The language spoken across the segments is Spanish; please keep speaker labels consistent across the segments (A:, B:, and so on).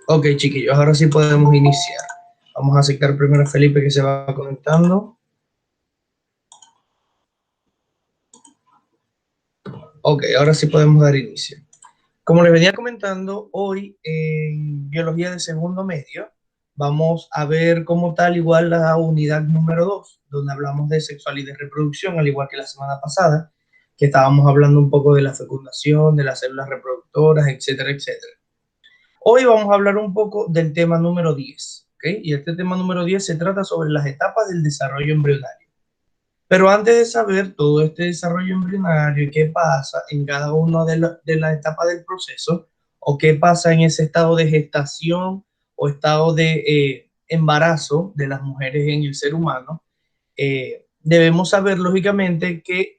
A: Ok, chiquillos, ahora sí podemos iniciar. Vamos a aceptar primero a Felipe que se va conectando. Ok, ahora sí podemos dar inicio. Como les venía comentando, hoy en Biología de Segundo Medio vamos a ver como tal igual la unidad número 2, donde hablamos de sexualidad y reproducción, al igual que la semana pasada, que estábamos hablando un poco de la fecundación, de las células reproductoras, etcétera, etcétera. Hoy vamos a hablar un poco del tema número 10, ¿ok? Y este tema número 10 se trata sobre las etapas del desarrollo embrionario. Pero antes de saber todo este desarrollo embrionario y qué pasa en cada una de las etapas del proceso, o qué pasa en ese estado de gestación o estado de embarazo de las mujeres en el ser humano, debemos saber lógicamente que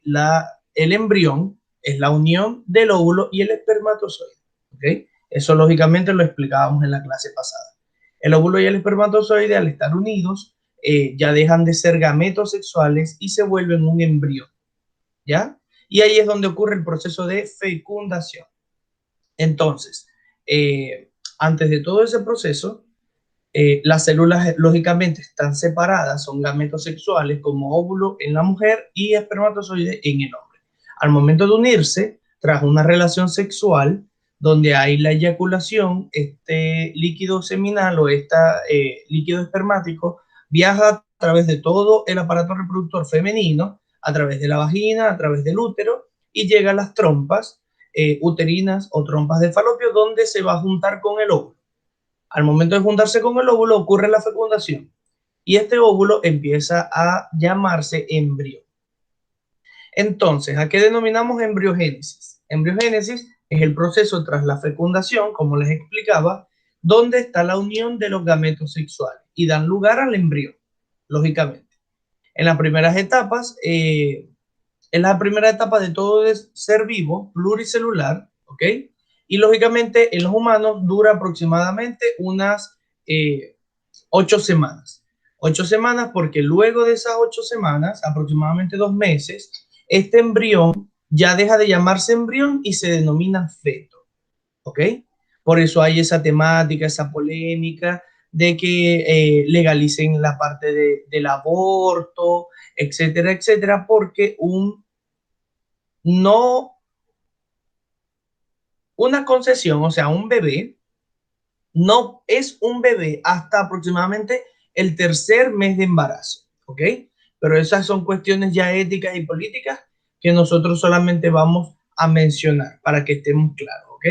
A: el embrión es la unión del óvulo y el espermatozoide. ¿Ok? Eso lógicamente lo explicábamos en la clase pasada. El óvulo y el espermatozoide, al estar unidos, ya dejan de ser gametos sexuales y se vuelven un embrión, ¿ya? Y ahí es donde ocurre el proceso de fecundación. Entonces, antes de todo ese proceso, las células lógicamente están separadas, son gametos sexuales como óvulo en la mujer y espermatozoide en el hombre. Al momento de unirse, tras una relación sexual donde hay la eyaculación, este líquido seminal o este líquido espermático viaja a través de todo el aparato reproductor femenino, a través de la vagina, a través del útero y llega a las trompas uterinas o trompas de falopio donde se va a juntar con el óvulo. Al momento de juntarse con el óvulo ocurre la fecundación y este óvulo empieza a llamarse embrión. Entonces, ¿a qué denominamos embriogénesis? Embriogénesis es el proceso tras la fecundación, como les explicaba, donde está la unión de los gametos sexuales y dan lugar al embrión, lógicamente. En las primeras etapas, es la primera etapa de todo ser vivo, pluricelular, ¿ok? Y lógicamente en los humanos dura aproximadamente unas 8 semanas. 8 semanas porque luego de esas 8 semanas, aproximadamente 2 meses, este embrión ya deja de llamarse embrión y se denomina feto, ¿ok? Por eso hay esa temática, esa polémica de que legalicen la parte del aborto, etcétera, etcétera, porque no, una concesión, o sea, un bebé, no es un bebé hasta aproximadamente el tercer mes de embarazo, ¿ok? Pero esas son cuestiones ya éticas y políticas que nosotros solamente vamos a mencionar para que estemos claros, ¿ok?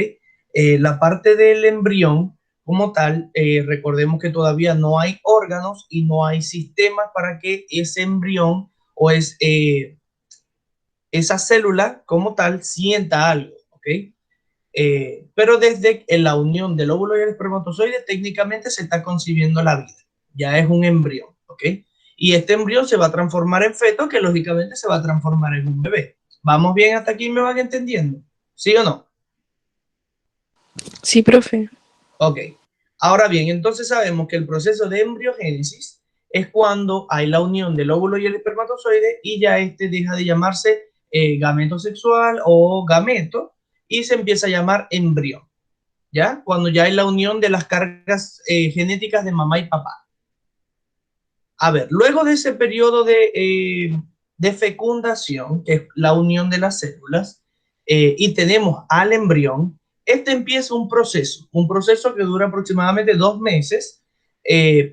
A: La parte del embrión como tal, recordemos que todavía no hay órganos y no hay sistemas para que ese embrión o esa célula como tal sienta algo, ¿ok? Pero desde la unión del óvulo y el espermatozoide técnicamente se está concibiendo la vida. Ya es un embrión, ¿ok? Y este embrión se va a transformar en feto, que lógicamente se va a transformar en un bebé. ¿Vamos bien hasta aquí? ¿Me van entendiendo? ¿Sí o no?
B: Sí, profe.
A: Ok. Ahora bien, entonces sabemos que el proceso de embriogénesis es cuando hay la unión del óvulo y el espermatozoide y ya este deja de llamarse gameto sexual o gameto y se empieza a llamar embrión. ¿Ya? Cuando ya hay la unión de las cargas genéticas de mamá y papá. A ver, luego de ese periodo de fecundación, que es la unión de las células, y tenemos al embrión, este empieza un proceso que dura aproximadamente 2 meses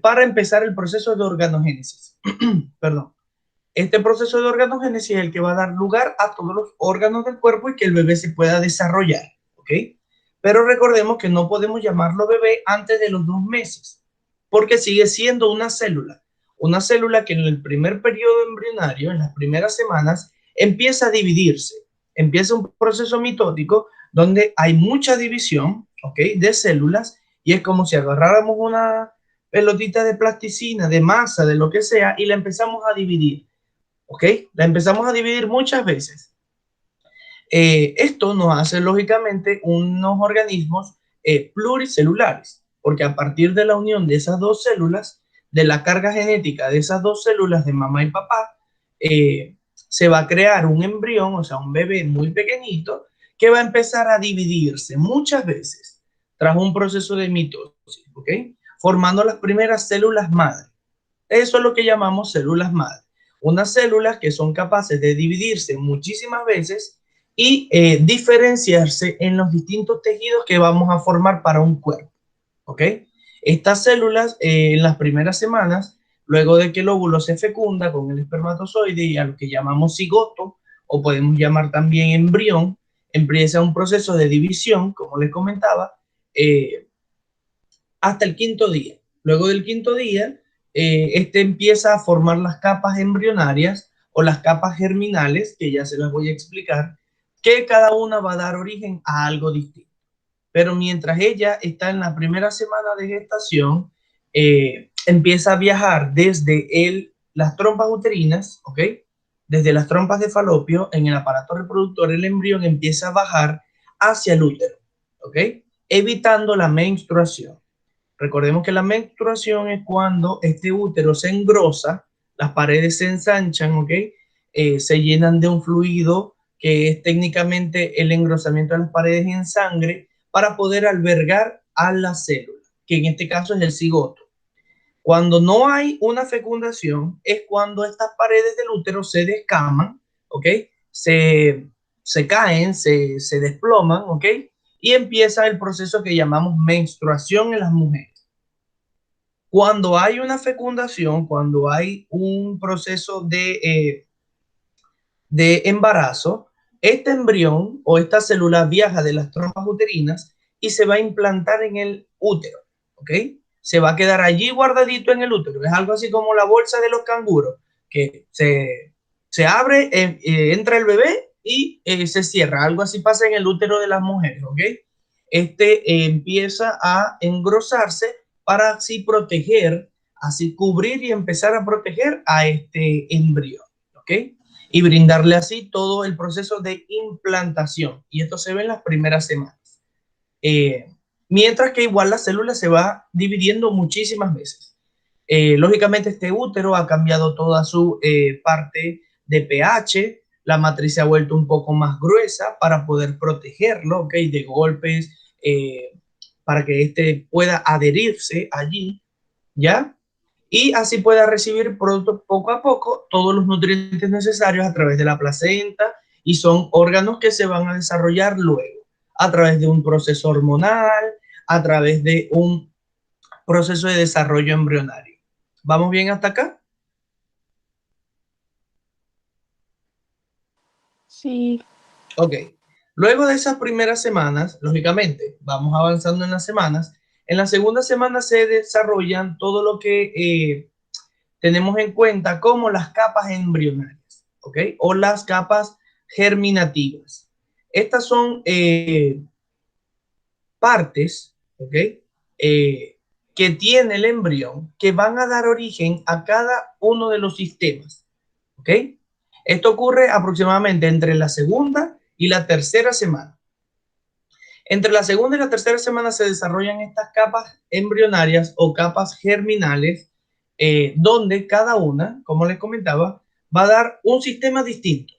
A: para empezar el proceso de organogénesis. Perdón. Este proceso de organogénesis es el que va a dar lugar a todos los órganos del cuerpo y que el bebé se pueda desarrollar, ¿ok? Pero recordemos que no podemos llamarlo bebé antes de los 2 meses, porque sigue siendo una célula que en el primer periodo embrionario, en las primeras semanas, empieza a dividirse, empieza un proceso mitótico donde hay mucha división, ¿ok? De células y es como si agarráramos una pelotita de plasticina, de masa, de lo que sea, y la empezamos a dividir. ¿Ok? La empezamos a dividir muchas veces. Esto nos hace lógicamente unos organismos pluricelulares, porque a partir de la unión de esas dos células, de la carga genética de esas dos células de mamá y papá, se va a crear un embrión, o sea, un bebé muy pequeñito, que va a empezar a dividirse muchas veces, tras un proceso de mitosis, ¿ok? Formando las primeras células madre. Eso es lo que llamamos células madre. Unas células que son capaces de dividirse muchísimas veces y diferenciarse en los distintos tejidos que vamos a formar para un cuerpo, ¿ok? Estas células en las primeras semanas, luego de que el óvulo se fecunda con el espermatozoide y a lo que llamamos cigoto, o podemos llamar también embrión, empieza un proceso de división, como les comentaba, hasta el quinto día. Luego del quinto día, este empieza a formar las capas embrionarias o las capas germinales, que ya se las voy a explicar, que cada una va a dar origen a algo distinto. Pero mientras ella está en la primera semana de gestación, empieza a viajar desde las trompas uterinas, ¿ok? Desde las trompas de falopio, en el aparato reproductor, el embrión empieza a bajar hacia el útero, ¿ok? Evitando la menstruación. Recordemos que la menstruación es cuando este útero se engrosa, las paredes se ensanchan, ¿ok? Se llenan de un fluido que es técnicamente el engrosamiento de las paredes en sangre para poder albergar a la célula, que en este caso es el cigoto. Cuando no hay una fecundación es cuando estas paredes del útero se descaman, ¿ok? Se caen, se desploman, ¿ok? Y empieza el proceso que llamamos menstruación en las mujeres. Cuando hay una fecundación, cuando hay un proceso de embarazo, este embrión o esta célula viaja de las trompas uterinas y se va a implantar en el útero, ¿ok? Se va a quedar allí guardadito en el útero. Es algo así como la bolsa de los canguros, que se abre, entra el bebé y se cierra. Algo así pasa en el útero de las mujeres, ¿ok? Empieza a engrosarse para así proteger, así cubrir y empezar a proteger a este embrión, ¿ok? Y brindarle así todo el proceso de implantación. Y esto se ve en las primeras semanas. Mientras que igual la célula se va dividiendo muchísimas veces. Lógicamente este útero ha cambiado toda su parte de pH, la matriz se ha vuelto un poco más gruesa para poder protegerlo, ¿ok? De golpes, para que este pueda adherirse allí, ¿ya? Y así pueda recibir poco a poco todos los nutrientes necesarios a través de la placenta y son órganos que se van a desarrollar luego a través de un proceso hormonal, a través de un proceso de desarrollo embrionario. ¿Vamos bien hasta acá?
B: Sí.
A: Ok. Luego de esas primeras semanas, lógicamente, vamos avanzando en las semanas. En la segunda semana se desarrollan todo lo que tenemos en cuenta como las capas embrionarias, ¿ok? O las capas germinativas. Estas son partes, ¿ok? Que tiene el embrión que van a dar origen a cada uno de los sistemas, ¿ok? Esto ocurre aproximadamente entre la segunda y la tercera semana. Entre la segunda y la tercera semana se desarrollan estas capas embrionarias o capas germinales, donde cada una, como les comentaba, va a dar un sistema distinto.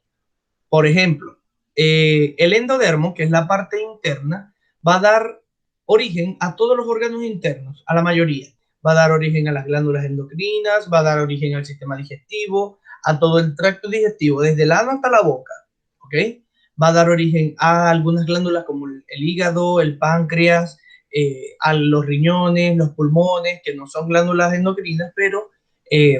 A: Por ejemplo, el endodermo, que es la parte interna, va a dar origen a todos los órganos internos, a la mayoría. Va a dar origen a las glándulas endocrinas, va a dar origen al sistema digestivo, a todo el tracto digestivo, desde el ano hasta la boca, ¿ok? Va a dar origen a algunas glándulas como el hígado, el páncreas, a los riñones, los pulmones, que no son glándulas endocrinas, pero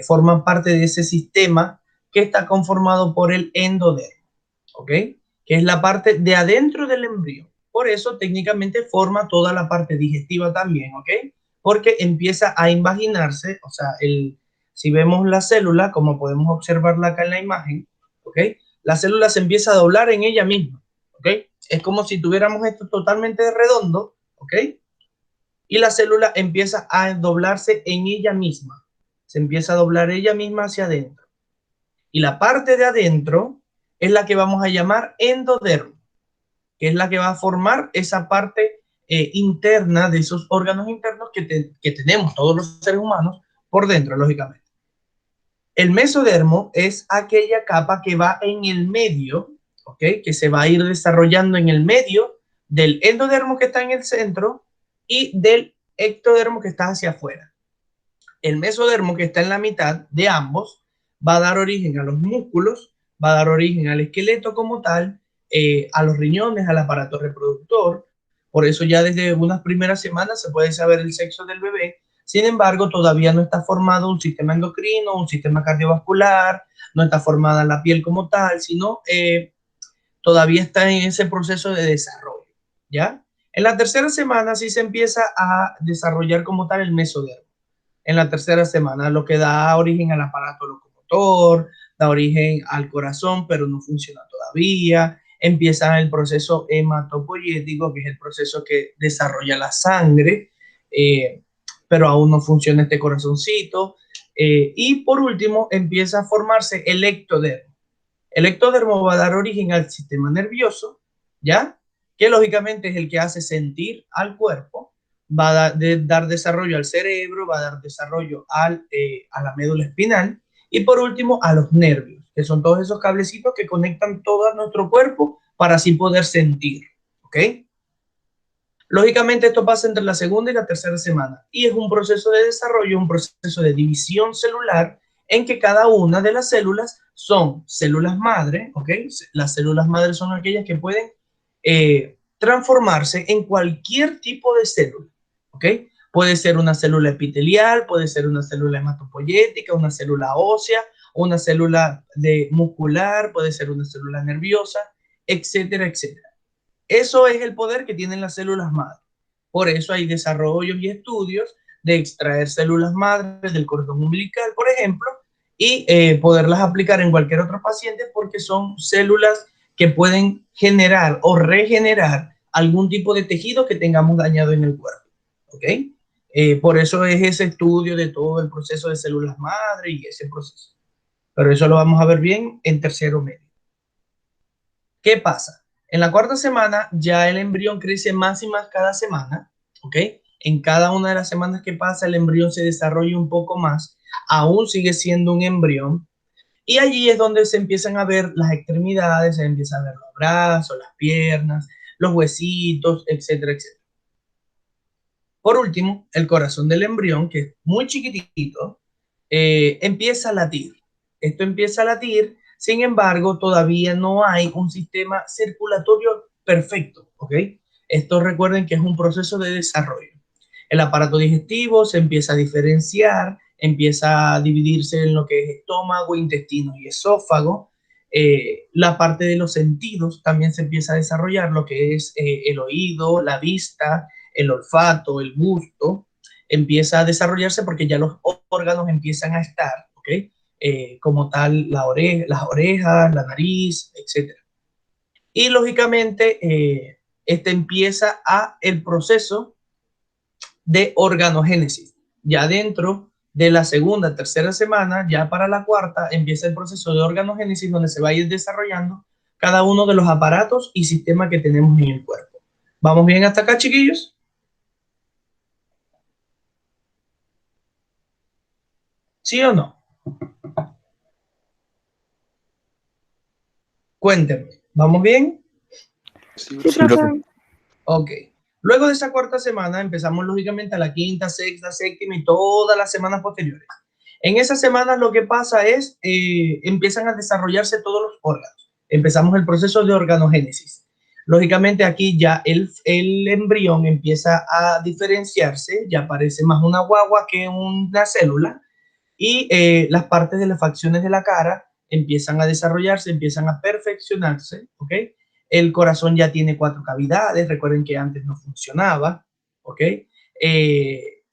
A: forman parte de ese sistema que está conformado por el endodermo, ¿ok? Que es la parte de adentro del embrión. Por eso técnicamente forma toda la parte digestiva también, ¿ok? Porque empieza a invaginarse, o sea, si vemos la célula, como podemos observarla acá en la imagen, ¿ok? La célula se empieza a doblar en ella misma, ¿ok? Es como si tuviéramos esto totalmente redondo, ¿ok? Y la célula empieza a doblarse en ella misma. Se empieza a doblar ella misma hacia adentro. Y la parte de adentro es la que vamos a llamar endodermo, que es la que va a formar esa parte interna de esos órganos internos que tenemos todos los seres humanos por dentro, lógicamente. El mesodermo es aquella capa que va en el medio, ¿ok? Que se va a ir desarrollando en el medio del endodermo que está en el centro y del ectodermo que está hacia afuera. El mesodermo, que está en la mitad de ambos, va a dar origen a los músculos, va a dar origen al esqueleto como tal, a los riñones, al aparato reproductor. Por eso ya desde unas primeras semanas se puede saber el sexo del bebé. Sin embargo, todavía no está formado un sistema endocrino, un sistema cardiovascular, no está formada la piel como tal, sino todavía está en ese proceso de desarrollo, ¿ya? En la tercera semana sí se empieza a desarrollar como tal el mesodermo. En la tercera semana, lo que da origen al aparato locomotor, da origen al corazón, pero no funciona todavía. Empieza el proceso hematopoyético, que es el proceso que desarrolla la sangre, pero aún no funciona este corazoncito. Y por último, empieza a formarse el ectodermo. El ectodermo va a dar origen al sistema nervioso, ¿ya? Que lógicamente es el que hace sentir al cuerpo, va a dar desarrollo al cerebro, va a dar desarrollo a la médula espinal y por último a los nervios, que son todos esos cablecitos que conectan todo nuestro cuerpo para así poder sentir, ¿ok? Lógicamente esto pasa entre la segunda y la tercera semana y es un proceso de desarrollo, un proceso de división celular en que cada una de las células son células madre, ¿ok? Las células madre son aquellas que pueden transformarse en cualquier tipo de célula, ¿ok? Puede ser una célula epitelial, puede ser una célula hematopoyética, una célula ósea, una célula muscular, puede ser una célula nerviosa, etcétera, etcétera. Eso es el poder que tienen las células madre. Por eso hay desarrollos y estudios de extraer células madre del cordón umbilical, por ejemplo, y poderlas aplicar en cualquier otro paciente porque son células que pueden generar o regenerar algún tipo de tejido que tengamos dañado en el cuerpo. ¿Ok? Por eso es ese estudio de todo el proceso de células madre y ese proceso. Pero eso lo vamos a ver bien en tercero medio. ¿Qué pasa? En la cuarta semana ya el embrión crece más y más cada semana, ¿ok? En cada una de las semanas que pasa el embrión se desarrolla un poco más, aún sigue siendo un embrión, y allí es donde se empiezan a ver las extremidades, se empiezan a ver los brazos, las piernas, los huesitos, etcétera, etcétera. Por último, el corazón del embrión, que es muy chiquitito, empieza a latir. Esto empieza a latir, sin embargo, todavía no hay un sistema circulatorio perfecto, ¿ok? Esto recuerden que es un proceso de desarrollo. El aparato digestivo se empieza a diferenciar, empieza a dividirse en lo que es estómago, intestino y esófago. La parte de los sentidos también se empieza a desarrollar, lo que es el oído, la vista, el olfato, el gusto, empieza a desarrollarse porque ya los órganos empiezan a estar, ¿ok? Como tal, las orejas, la nariz, etc. Y lógicamente, empieza el proceso de organogénesis. Ya dentro de la segunda, tercera semana, ya para la cuarta, empieza el proceso de organogénesis donde se va a ir desarrollando cada uno de los aparatos y sistemas que tenemos en el cuerpo. ¿Vamos bien hasta acá, chiquillos? ¿Sí o no? Cuéntenme, ¿vamos bien?
B: Sí, profe.
A: Ok. Luego de esa cuarta semana empezamos lógicamente a la quinta, sexta, séptima y todas las semanas posteriores. En esas semanas lo que pasa es, empiezan a desarrollarse todos los órganos. Empezamos el proceso de organogénesis. Lógicamente aquí ya el embrión empieza a diferenciarse, ya parece más una guagua que una célula, y las partes de las facciones de la cara empiezan a desarrollarse, empiezan a perfeccionarse, ¿ok? El corazón ya tiene 4 cavidades, recuerden que antes no funcionaba, ¿ok?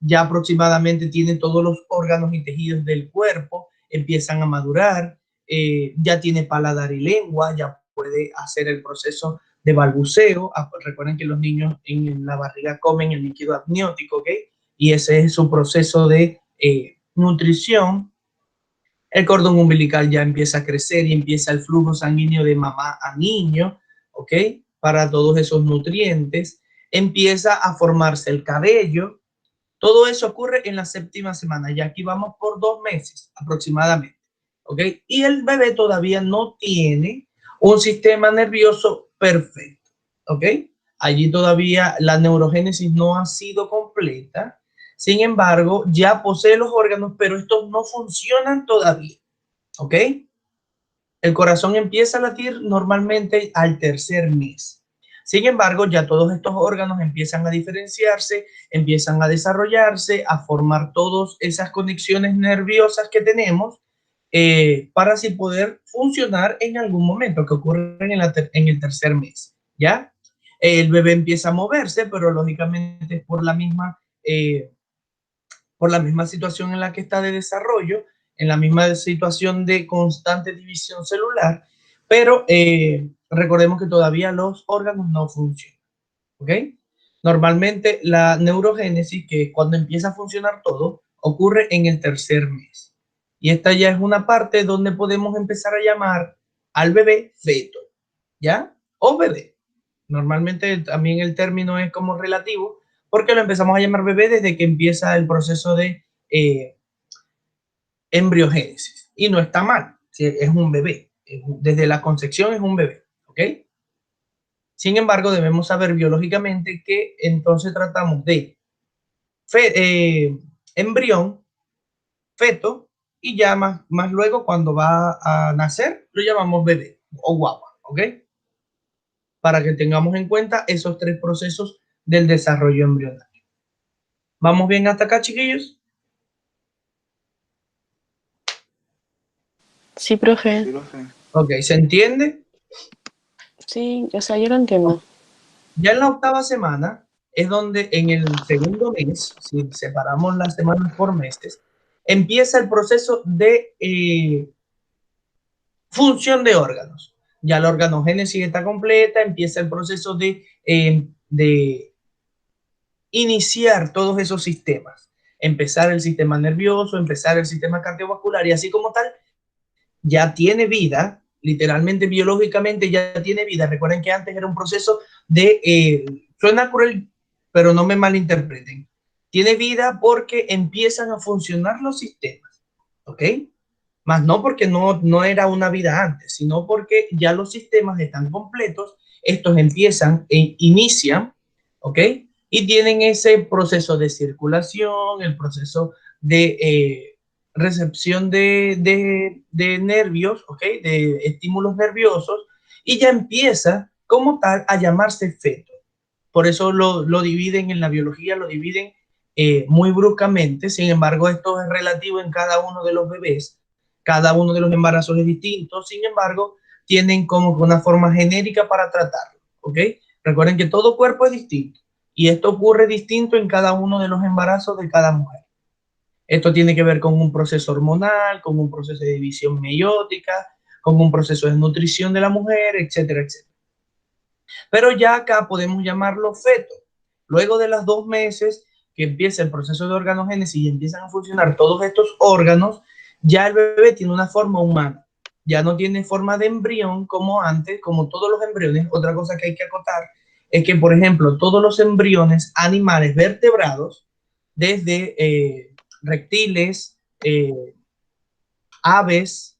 A: Ya aproximadamente tiene todos los órganos y tejidos del cuerpo, empiezan a madurar, ya tiene paladar y lengua, ya puede hacer el proceso de balbuceo. Recuerden que los niños en la barriga comen el líquido amniótico, ¿ok? Y ese es su proceso de nutrición. El cordón umbilical ya empieza a crecer y empieza el flujo sanguíneo de mamá a niño, ¿ok? Para todos esos nutrientes. Empieza a formarse el cabello. Todo eso ocurre en la séptima semana. Ya aquí vamos por 2 meses aproximadamente, ¿ok? Y el bebé todavía no tiene un sistema nervioso perfecto, ¿ok? Allí todavía la neurogénesis no ha sido completa. Sin embargo, ya posee los órganos, pero estos no funcionan todavía. ¿Ok? El corazón empieza a latir normalmente al tercer mes. Sin embargo, ya todos estos órganos empiezan a diferenciarse, empiezan a desarrollarse, a formar todas esas conexiones nerviosas que tenemos para así poder funcionar en algún momento que ocurre en el tercer mes. ¿Ya? El bebé empieza a moverse, pero lógicamente es por la misma situación en la que está de desarrollo, en la misma situación de constante división celular, pero recordemos que todavía los órganos no funcionan, ¿ok? Normalmente la neurogénesis, que es cuando empieza a funcionar todo, ocurre en el tercer mes. Y esta ya es una parte donde podemos empezar a llamar al bebé feto, ¿ya? O bebé. Normalmente también el término es como relativo, porque lo empezamos a llamar bebé desde que empieza el proceso de embriogénesis. Y no está mal, es un bebé. Desde la concepción es un bebé, ¿ok? Sin embargo, debemos saber biológicamente que entonces tratamos de embrión, feto, y ya más luego cuando va a nacer lo llamamos bebé o guagua, ¿ok? Para que tengamos en cuenta esos tres procesos del desarrollo embrionario. ¿Vamos bien hasta acá, chiquillos?
B: Sí, profe.
A: Ok, ¿se entiende?
B: Sí, o sea, yo lo entiendo.
A: Ya en la octava semana es donde en el segundo mes, si separamos las semanas por meses, empieza el proceso de función de órganos. Ya la organogénesis está completa, empieza el proceso de iniciar todos esos sistemas. Empezar el sistema nervioso, empezar el sistema cardiovascular y así como tal, ya tiene vida, literalmente biológicamente ya tiene vida. Recuerden que antes era un proceso suena cruel, pero no me malinterpreten. Tiene vida porque empiezan a funcionar los sistemas, ¿ok? Más no porque no era una vida antes, sino porque ya los sistemas están completos, estos empiezan e inician, ¿ok? Y tienen ese proceso de circulación, el proceso de recepción de nervios, ¿ok? De estímulos nerviosos, y ya empieza como tal a llamarse feto. Por eso lo dividen en la biología, lo dividen muy bruscamente. Sin embargo, esto es relativo en cada uno de los bebés. Cada uno de los embarazos es distinto. Sin embargo, tienen como una forma genérica para tratarlo, ¿ok? Recuerden que todo cuerpo es distinto y esto ocurre distinto en cada uno de los embarazos de cada mujer. Esto tiene que ver con un proceso hormonal, con un proceso de división meiótica, con un proceso de nutrición de la mujer, etcétera, etcétera. Pero ya acá podemos llamarlo feto. Luego de los 2 meses que empieza el proceso de organogénesis y empiezan a funcionar todos estos órganos, ya el bebé tiene una forma humana. Ya no tiene forma de embrión como antes, como todos los embriones. Otra cosa que hay que acotar es que, por ejemplo, todos los embriones animales vertebrados, desde reptiles, aves,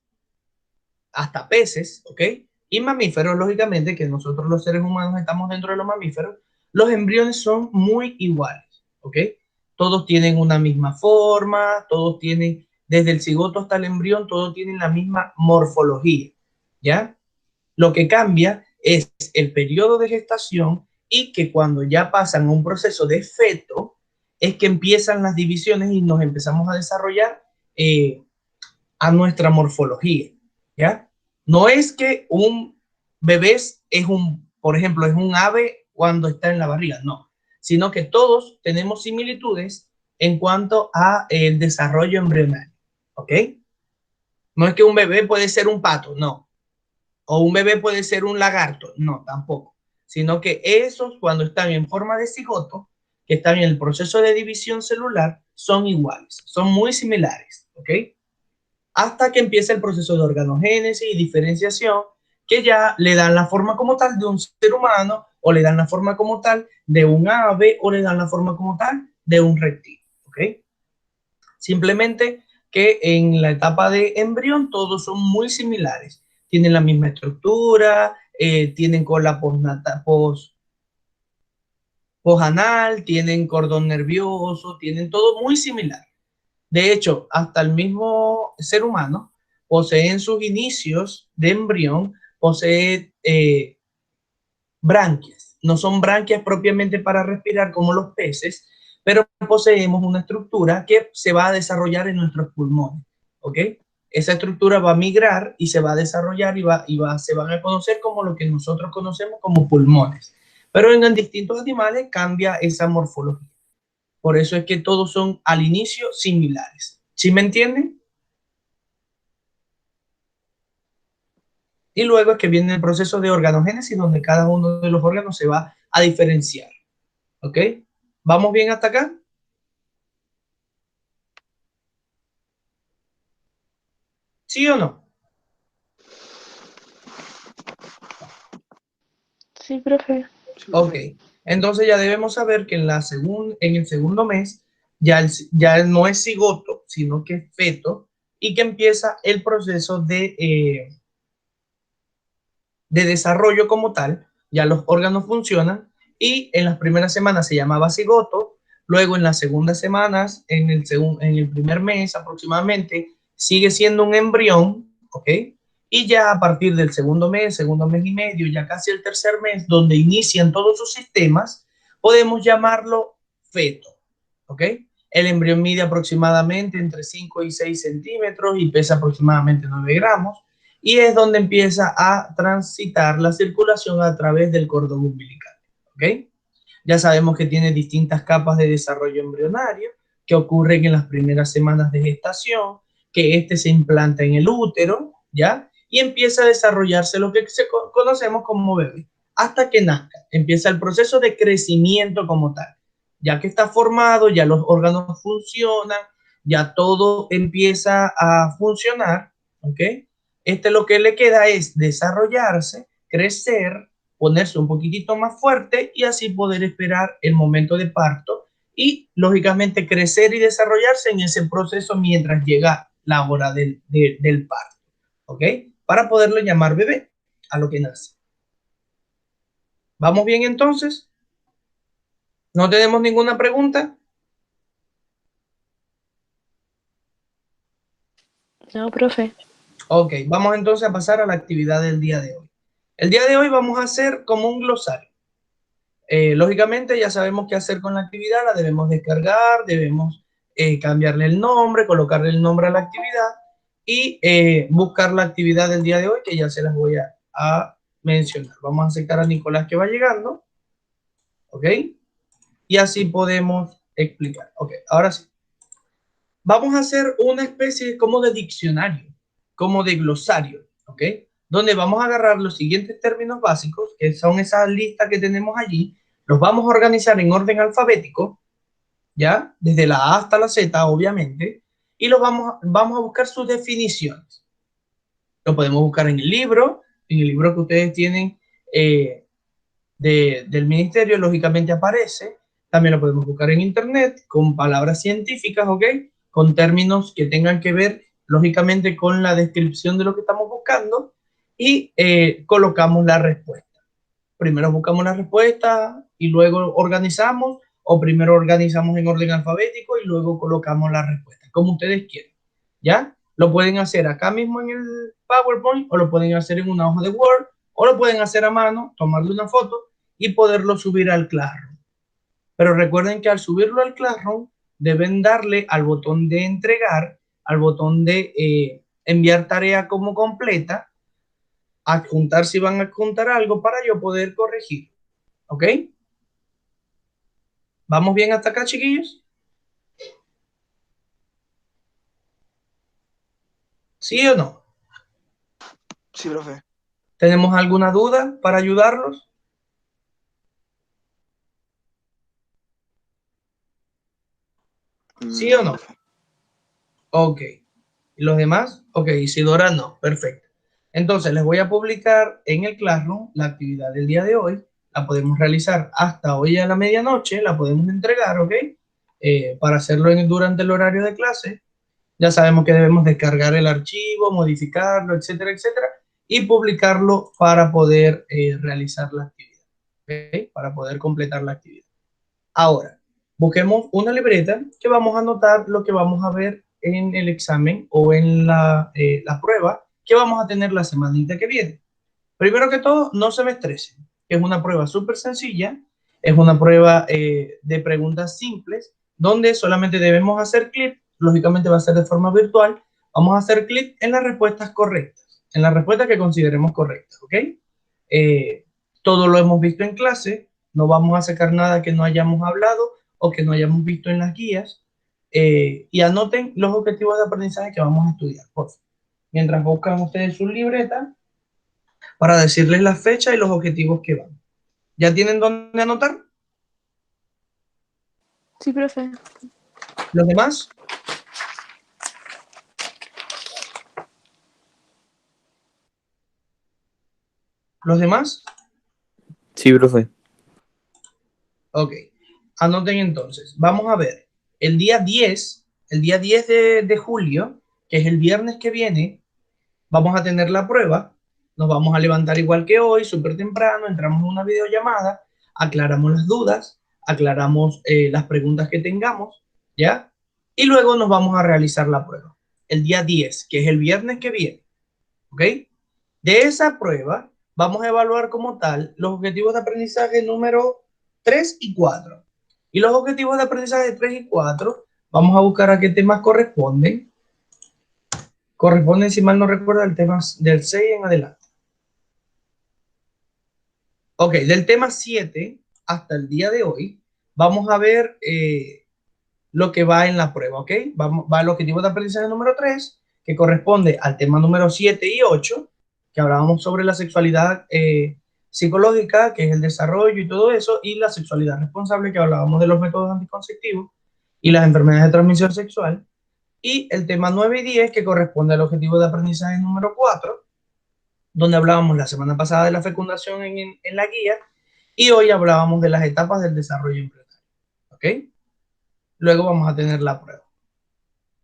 A: hasta peces, ¿ok? Y mamíferos, lógicamente, que nosotros los seres humanos estamos dentro de los mamíferos, los embriones son muy iguales, ¿ok? Todos tienen una misma forma, todos tienen, desde el cigoto hasta el embrión, todos tienen la misma morfología, ¿ya? Lo que cambia es el periodo de gestación y que cuando ya pasan a un proceso de feto, es que empiezan las divisiones y nos empezamos a desarrollar a nuestra morfología, ¿ya? No es que un bebé por ejemplo, es un ave cuando está en la barriga, no, sino que todos tenemos similitudes en cuanto a el desarrollo embrionario, ¿ok? No es que un bebé puede ser un pato, no, o un bebé puede ser un lagarto, no, tampoco, sino que esos cuando están en forma de cigoto, que están en el proceso de división celular, son iguales, son muy similares, ¿ok? Hasta que empieza el proceso de organogénesis y diferenciación, que ya le dan la forma como tal de un ser humano, o le dan la forma como tal de un ave, o le dan la forma como tal de un reptil, ¿ok? Simplemente que en la etapa de embrión todos son muy similares, tienen la misma estructura, tienen cola foja anal, tienen cordón nervioso, tienen todo muy similar. De hecho, hasta el mismo ser humano posee en sus inicios de embrión, posee branquias. No son branquias propiamente para respirar como los peces, pero poseemos una estructura que se va a desarrollar en nuestros pulmones, ¿ok? Esa estructura va a migrar y se va a desarrollar se van a conocer como lo que nosotros conocemos como pulmones. Pero en distintos animales cambia esa morfología. Por eso es que todos son al inicio similares. ¿Sí me entienden? Y luego es que viene el proceso de organogénesis, donde cada uno de los órganos se va a diferenciar. ¿Ok? ¿Vamos bien hasta acá? ¿Sí o no?
B: Sí, profe.
A: Ok. Entonces ya debemos saber que en el segundo mes ya no es cigoto, sino que es feto, y que empieza el proceso de desarrollo como tal. Ya los órganos funcionan y en las primeras semanas se llamaba cigoto, luego en las segundas semanas, en el primer mes aproximadamente, sigue siendo un embrión, ¿ok? Y ya a partir del segundo mes y medio, ya casi el tercer mes, donde inician todos sus sistemas, podemos llamarlo feto, ¿ok? El embrión mide aproximadamente entre 5 y 6 centímetros y pesa aproximadamente 9 gramos y es donde empieza a transitar la circulación a través del cordón umbilical. ¿Ok? Ya sabemos que tiene distintas capas de desarrollo embrionario que ocurren en las primeras semanas de gestación, que este se implanta en el útero, ¿ya? Y empieza a desarrollarse lo que conocemos como bebé, hasta que nazca. Empieza el proceso de crecimiento como tal. Ya que está formado, ya los órganos funcionan, ya todo empieza a funcionar, ¿ok? Lo que le queda es desarrollarse, crecer, ponerse un poquitito más fuerte y así poder esperar el momento de parto y lógicamente crecer y desarrollarse en ese proceso mientras llega la hora del parto, ¿ok? Para poderlo llamar bebé a lo que nace. ¿Vamos bien entonces? ¿No tenemos ninguna pregunta?
B: No, profe.
A: Ok, vamos entonces a pasar a la actividad del día de hoy. El día de hoy vamos a hacer como un glosario. Lógicamente ya sabemos qué hacer con la actividad, la debemos descargar, debemos cambiarle el nombre, colocarle el nombre a la actividad y buscar la actividad del día de hoy que ya se las voy a mencionar. Vamos a aceptar a Nicolás que va llegando, ¿ok? Y así podemos explicar. Ok, ahora sí. Vamos a hacer una especie como de diccionario, como de glosario, ¿ok? Donde vamos a agarrar los siguientes términos básicos, que son esas listas que tenemos allí, los vamos a organizar en orden alfabético, ¿ya? Desde la A hasta la Z, obviamente, y vamos a buscar sus definiciones. Lo podemos buscar en el libro que ustedes tienen eh, del ministerio, lógicamente aparece. También lo podemos buscar en internet con palabras científicas, ¿ok? Con términos que tengan que ver, lógicamente, con la descripción de lo que estamos buscando y colocamos la respuesta. Primero buscamos la respuesta y luego organizamos, o primero organizamos en orden alfabético y luego colocamos la respuesta, como ustedes quieran, ¿ya? Lo pueden hacer acá mismo en el PowerPoint o lo pueden hacer en una hoja de Word o lo pueden hacer a mano, tomarle una foto y poderlo subir al Classroom. Pero recuerden que al subirlo al Classroom deben darle al botón de entregar, al botón de enviar tarea como completa, adjuntar si van a adjuntar algo para yo poder corregir. ¿Ok? ¿Vamos bien hasta acá, chiquillos? ¿Sí o no?
C: Sí, profe.
A: ¿Tenemos alguna duda para ayudarlos? ¿Sí o
C: No,
A: no?
C: profe.
A: Ok. ¿Y los demás? Ok, Isidora no. Perfecto. Entonces, les voy a publicar en el Classroom la actividad del día de hoy. La podemos realizar hasta hoy a la medianoche. La podemos entregar, ¿ok? Para hacerlo durante el horario de clase. Ya sabemos que debemos descargar el archivo, modificarlo, etcétera, etcétera, y publicarlo para poder realizar la actividad, ¿ok? Para poder completar la actividad. Ahora, busquemos una libreta que vamos a anotar lo que vamos a ver en el examen o en la prueba que vamos a tener la semanita que viene. Primero que todo, no se me estresen. Es una prueba súper sencilla. Es una prueba de preguntas simples donde solamente debemos hacer clic. Lógicamente va a ser de forma virtual. Vamos a hacer clic en las respuestas correctas, en las respuestas que consideremos correctas, ¿ok? Todo lo hemos visto en clase. No vamos a sacar nada que no hayamos hablado o que no hayamos visto en las guías. Y anoten los objetivos de aprendizaje que vamos a estudiar, por favor. Mientras buscan ustedes su libreta para decirles la fecha y los objetivos que van. ¿Ya tienen dónde anotar?
B: Sí, profe.
A: ¿Los demás? ¿Los demás?
D: Sí, profe.
A: Ok. Anoten entonces. Vamos a ver. El día 10 de julio, que es el viernes que viene, vamos a tener la prueba. Nos vamos a levantar igual que hoy, súper temprano, entramos en una videollamada, aclaramos las dudas, aclaramos las preguntas que tengamos, ¿ya? Y luego nos vamos a realizar la prueba. El día 10, que es el viernes que viene, ¿ok? De esa prueba vamos a evaluar como tal los objetivos de aprendizaje número 3 y 4. Y los objetivos de aprendizaje 3 y 4 vamos a buscar a qué temas corresponden. Corresponden, si mal no recuerdo, al tema del 6 en adelante. Ok, del tema 7 hasta el día de hoy, vamos a ver lo que va en la prueba, ¿ok? Va el objetivo de aprendizaje número 3, que corresponde al tema número 7 y 8, que hablábamos sobre la sexualidad psicológica, que es el desarrollo y todo eso, y la sexualidad responsable, que hablábamos de los métodos anticonceptivos y las enfermedades de transmisión sexual, y el tema 9 y 10, que corresponde al objetivo de aprendizaje número 4, donde hablábamos la semana pasada de la fecundación en la guía, y hoy hablábamos de las etapas del desarrollo embrionario, ¿ok? Luego vamos a tener la prueba,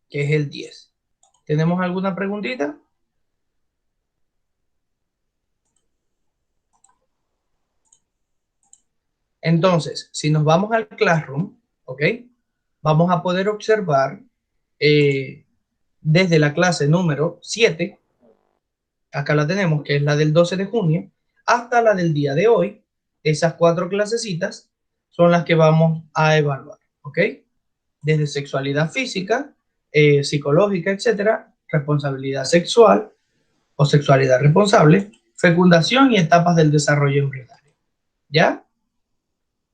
A: que es el 10. ¿Tenemos alguna preguntita? Entonces, si nos vamos al Classroom, ¿ok? Vamos a poder observar desde la clase número 7, acá la tenemos, que es la del 12 de junio, hasta la del día de hoy. Esas 4 clasecitas son las que vamos a evaluar, ¿ok? Desde sexualidad física, psicológica, etcétera, responsabilidad sexual o sexualidad responsable, fecundación y etapas del desarrollo embrionario. ¿Ya?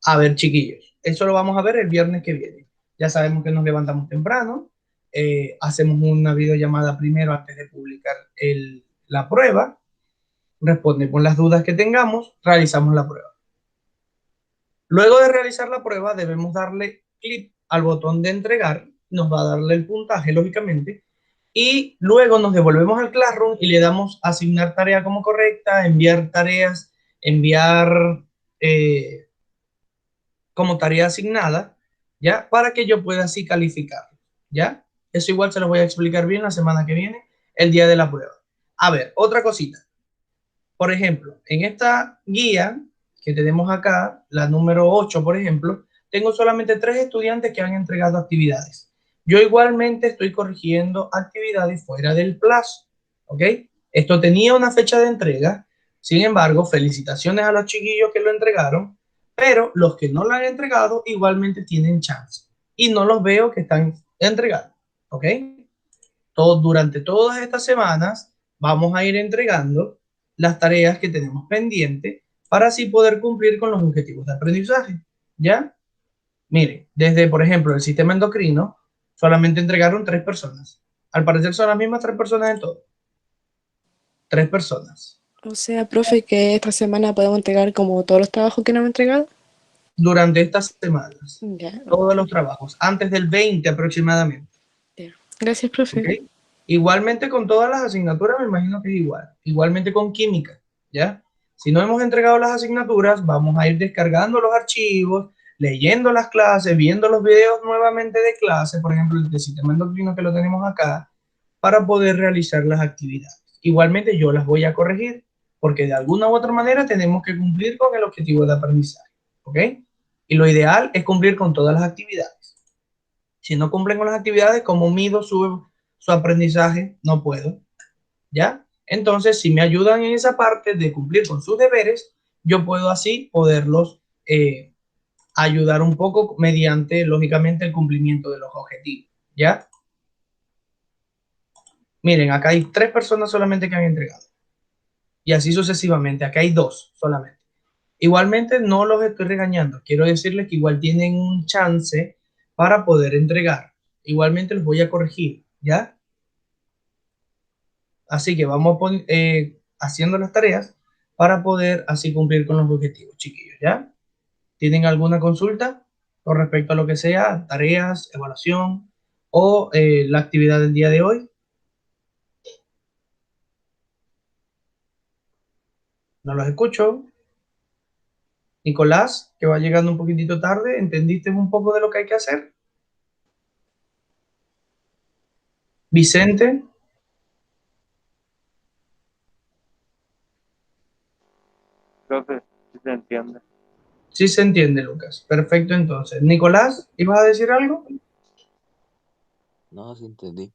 A: A ver, chiquillos, eso lo vamos a ver el viernes que viene. Ya sabemos que nos levantamos temprano, hacemos una videollamada primero antes de publicar la prueba, respondemos las dudas que tengamos, realizamos la prueba. Luego de realizar la prueba, debemos darle clic al botón de entregar, nos va a darle el puntaje, lógicamente, y luego nos devolvemos al Classroom y le damos asignar tarea como correcta, enviar tareas, enviar como tarea asignada, ¿ya? Para que yo pueda así calificar, ¿ya? Eso igual se lo voy a explicar bien la semana que viene, el día de la prueba. A ver, otra cosita. Por ejemplo, en esta guía que tenemos acá, la número 8, por ejemplo, tengo solamente 3 estudiantes que han entregado actividades. Yo igualmente estoy corrigiendo actividades fuera del plazo, ¿ok? Esto tenía una fecha de entrega, sin embargo, felicitaciones a los chiquillos que lo entregaron, pero los que no lo han entregado igualmente tienen chance y no los veo que están entregando, ¿ok? Durante todas estas semanas vamos a ir entregando las tareas que tenemos pendientes para así poder cumplir con los objetivos de aprendizaje, ¿ya? Mire, desde, por ejemplo, el sistema endocrino, solamente entregaron 3 personas. Al parecer son las mismas 3 personas en todo. 3 personas.
B: O sea, profe, que esta semana podemos entregar como todos los trabajos que no hemos entregado.
A: Durante estas semanas,
B: Ya,
A: todos los trabajos, antes del 20 aproximadamente.
B: ya. Gracias, profe.
A: ¿Ok? Igualmente con todas las asignaturas, me imagino que es igual. Igualmente con química, ¿ya? Si no hemos entregado las asignaturas, vamos a ir descargando los archivos, leyendo las clases, viendo los videos nuevamente de clase, por ejemplo, el de sistema endocrino que lo tenemos acá, para poder realizar las actividades. Igualmente yo las voy a corregir, porque de alguna u otra manera tenemos que cumplir con el objetivo de aprendizaje, ¿ok? Y lo ideal es cumplir con todas las actividades. Si no cumplen con las actividades, como mido su aprendizaje, no puedo. ¿Ya? Entonces, si me ayudan en esa parte de cumplir con sus deberes, yo puedo así poderlos ayudar un poco mediante, lógicamente, el cumplimiento de los objetivos. ¿Ya? Miren, acá hay 3 personas solamente que han entregado. Y así sucesivamente. Acá hay 2 solamente. Igualmente no los estoy regañando. Quiero decirles que igual tienen un chance para poder entregar. Igualmente los voy a corregir. ¿Ya? Así que vamos haciendo las tareas para poder así cumplir con los objetivos, chiquillos, ¿ya? ¿Tienen alguna consulta con respecto a lo que sea, tareas, evaluación o la actividad del día de hoy? No los escucho. Nicolás, que va llegando un poquitito tarde, ¿entendiste un poco de lo que hay que hacer? Vicente,
D: Profe, si se entiende.
A: sí se entiende, Lucas. Perfecto, entonces. Nicolás, ¿ibas a decir algo?
E: No, sí entendí.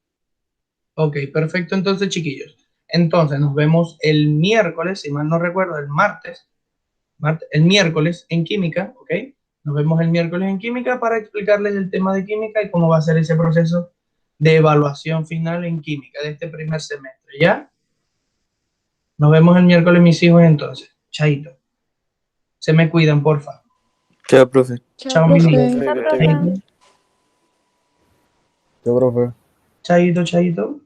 A: Ok, perfecto, entonces, chiquillos. Entonces, nos vemos el miércoles, si mal no recuerdo, el miércoles en química, ¿ok? Nos vemos el miércoles en química para explicarles el tema de química y cómo va a ser ese proceso de evaluación final en química de este primer semestre, ¿ya? Nos vemos el miércoles, mis hijos, entonces. Chaito. Se me cuidan, porfa.
D: Chao, profe.
B: Chao,
A: Chao, mi
B: profe.
A: niño.
F: Chao, profe.
A: Chaito,
G: Yo, profe.
A: chaito, chaito.